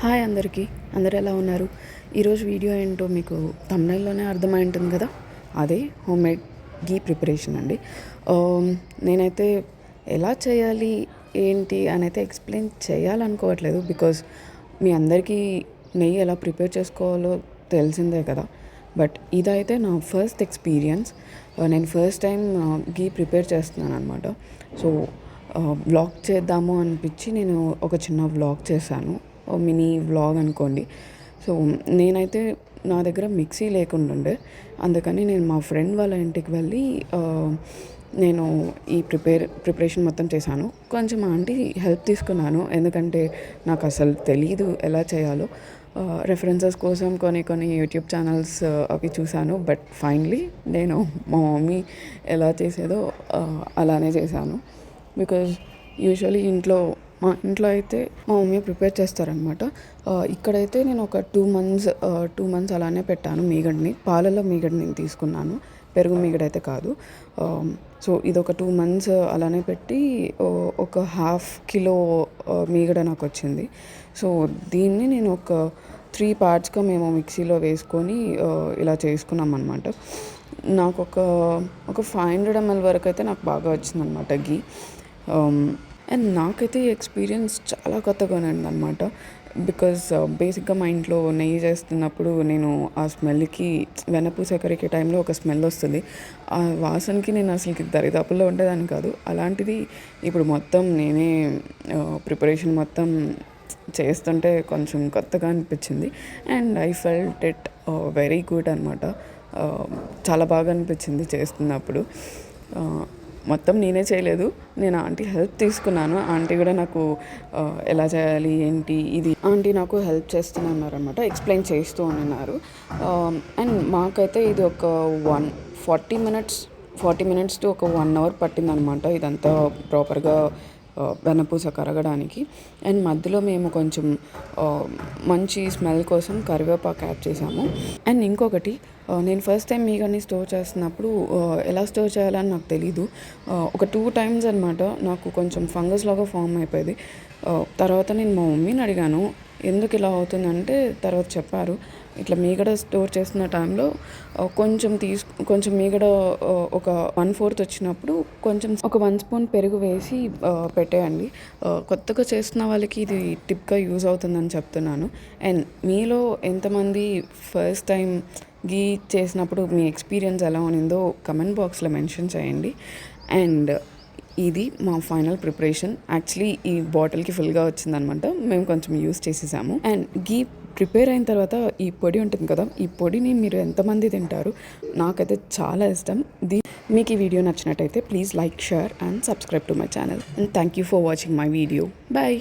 Hi అందరికీ. అందరూ ఎలా ఉన్నారు? ఈరోజు వీడియో ఏంటో మీకు థంబ్నెయిల్‌లోనే అర్థమై ఉంటుంది కదా! అదే హోమ్‌మేడ్ ఘీ ప్రిపరేషన్ అండి. నేనైతే ఎలా చేయాలి, ఏంటి అనైతే ఎక్స్‌ప్లెయిన్ చేయాలనుకోవట్లేదు. బికాజ్ మీ అందరికీ నెయ్యి ఎలా ప్రిపేర్ చేసుకోవాలో తెలిసిందే కదా! బట్ ఇదైతే నా ఫస్ట్ ఎక్స్‌పీరియన్స్. నేను ఫస్ట్ టైం ఘీ ప్రిపేర్ చేస్తున్నాననమాట. సో, వ్లాగ్ చేద్దాము అనిపించి నేను ఒక చిన్న వ్లాగ్ చేశాను. మినీ వ్లాగ్ అనుకోండి. సో, నేనైతే నా దగ్గర మిక్సీ లేకుండుండే. అందుకని నేను మా ఫ్రెండ్ వాళ్ళ ఇంటికి వెళ్ళి నేను ఈ ప్రిపరేషన్ మొత్తం చేశాను. కొంచెం ఆంటీ హెల్ప్ తీసుకున్నాను. ఎందుకంటే నాకు అసలు తెలీదు ఎలా చేయాలో. రెఫరెన్సెస్ కోసం కొన్ని యూట్యూబ్ ఛానల్స్ అవి చూశాను. బట్ ఫైనలీ నేను మా మమ్మీ ఎలా చేసేదో అలానే చేశాను. బికాజ్ యూజువల్లీ మా ఇంట్లో అయితే మా మమ్మీ ప్రిపేర్ చేస్తారనమాట. ఇక్కడైతే నేను ఒక 2 మంత్స్ అలానే పెట్టాను మీగడని. పాలలో మీగడ నేను తీసుకున్నాను, పెరుగు మీగడైతే కాదు. సో, ఇదొక 2 మంత్స్ అలానే పెట్టి ఒక ½ కిలో మీగడ నాకు వచ్చింది. సో, దీన్ని నేను ఒక 3 పార్ట్స్గా మేము మిక్సీలో వేసుకొని ఇలా చేసుకున్నాం అనమాట. నాకు ఒక 500 ml వరకు అయితే నాకు బాగా వచ్చిందనమాట ఘీ. అండ్ నాకైతే ఈ ఎక్స్పీరియన్స్ చాలా కొత్తగా ఉందన్నమాట. బికాజ్ బేసిక్గా మా ఇంట్లో నెయ్యి చేస్తున్నప్పుడు నేను ఆ స్మెల్కి వెన్నపూస కరిగే టైంలో ఒక స్మెల్ వస్తుంది. ఆ వాసనకి నేను అసలుకి దరిదాపుల్లో ఉండేదాన్ని కాదు. అలాంటిది ఇప్పుడు మొత్తం నేనే ప్రిపరేషన్ మొత్తం చేస్తుంటే కొంచెం కొత్తగా అనిపించింది. And I felt it very good అనమాట. చాలా బాగా అనిపించింది చేస్తున్నప్పుడు. మొత్తం నేనే చేయలేదు, నేను ఆంటీ హెల్ప్ తీసుకున్నాను. ఆంటీ కూడా నాకు ఎలా చేయాలి ఏంటి ఇది ఆంటీ నాకు హెల్ప్ చేస్తున్నారనమాట, ఎక్స్ప్లెయిన్ చేస్తూ ఉన్నారు. అండ్ మాకైతే ఇది ఒక 40 minutes టు ఒక 1 hour పట్టిందనమాట ఇదంతా ప్రాపర్గా వెన్నపూస కరగడానికి. అండ్ మధ్యలో మేము కొంచెం మంచి స్మెల్ కోసం కరివేపాకు యాడ్ చేసాము. అండ్ ఇంకొకటి, నేను ఫస్ట్ టైం మీగడని స్టోర్ చేస్తున్నప్పుడు ఎలా స్టోర్ చేయాలని నాకు తెలీదు. ఒక 2 times అనమాట నాకు కొంచెం ఫంగస్ లాగా ఫామ్ అయిపోయింది. తర్వాత నేను మా మమ్మీని అడిగాను ఎందుకు ఇలా అవుతుందంటే తర్వాత చెప్పారు, ఇట్లా మీగడ స్టోర్ చేస్తున్న టైంలో కొంచెం మీగడ ఒక 1/4 వచ్చినప్పుడు ఒక 1 spoon పెరుగు వేసి పెట్టేయండి. కొత్తగా చేస్తున్న వాళ్ళకి ఇది టిప్గా యూజ్ అవుతుందని చెప్తున్నాను. అండ్ మీలో ఎంతమంది ఫస్ట్ టైం ఘీ చేసినప్పుడు మీ ఎక్స్పీరియన్స్ ఎలా ఉన్నిందో కమెంట్ బాక్స్లో మెన్షన్ చేయండి. అండ్ ఇది మా ఫైనల్ ప్రిపరేషన్. యాక్చువల్లీ ఈ బాటిల్కి ఫుల్గా వచ్చిందనమాట, మేము కొంచెం యూస్ చేసేసాము. అండ్ ఘీ ప్రిపేర్ అయిన తర్వాత ఈ పొడి ఉంటుంది కదా, ఈ పొడిని మీరు ఎంతమంది తింటారు? నాకైతే చాలా ఇష్టం. మీకు ఈ వీడియో నచ్చినట్టయితే please like, share and subscribe to my channel. And thank you for watching my video. Bye.